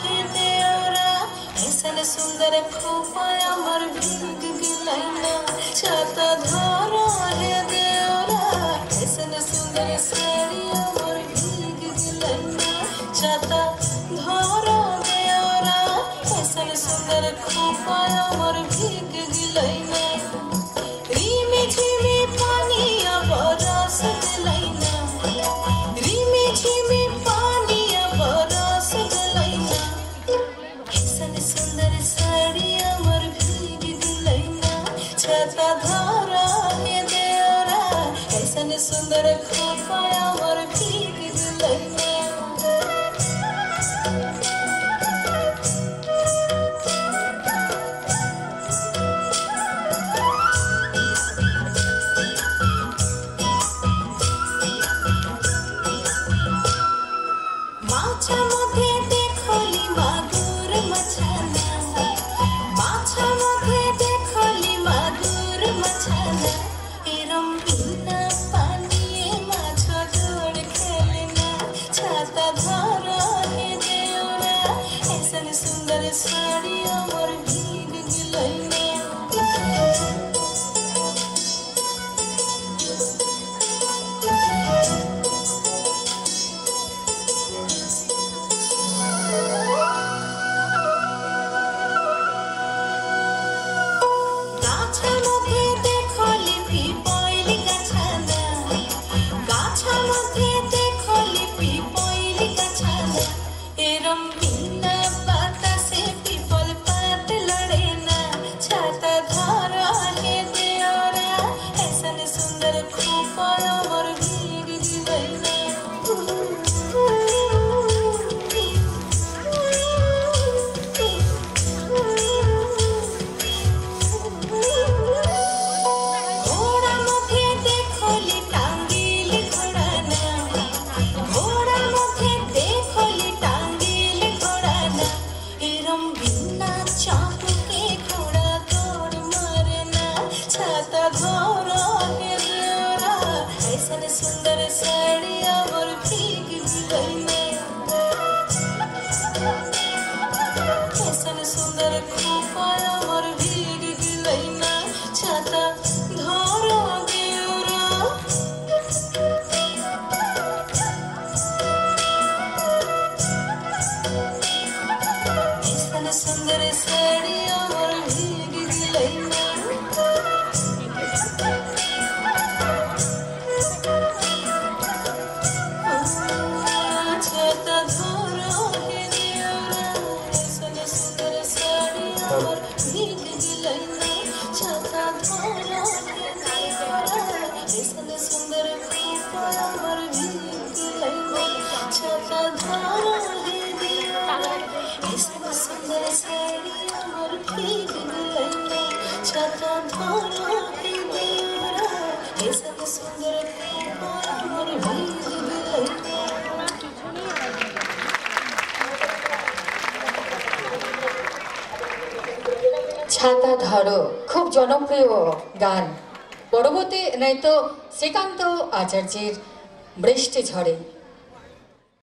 हे देवरा ऐसन सुंदर खोपाय अमर भीग गिलैना छाता धरा हे देवरा ऐसन सुंदर साड़ी अमर भीग गिलैना छाता धरा देवरा ऐसन सुंदर खोपाय अमर भीग गिलैना रिमी झिमी पानी अब रस दिलैना रिमी झिमी पानी अब रस दिलैना ऐसन सुंदर साड़ी अमर भीग गिलैना छाता धरा हे देवरा ऐसन सुंदर खोपा अमर भीग गिलैना माछा मध्ये देखली मागुर मछाना माछा मध्ये देखली मागुर मछाना एरम बिना पानी माछ जोड़ खेलना छाता धरा हे देवरा ऐसन सुंदर साड़ी अमर भीग गिलैना सुंदर साड़ी अमर भीग गिलैना ऐसन सुंदर खोपा अमर भीग गिलैना छाता धरा देवरा ऐसन सुंदर साड़ी अमर भीग गिलैना ছাতা ধরো খুব জনপ্রিয় গান পরবর্তী নয়তো শ্রীকান্ত আচার্যের বৃষ্টি ঝড়ে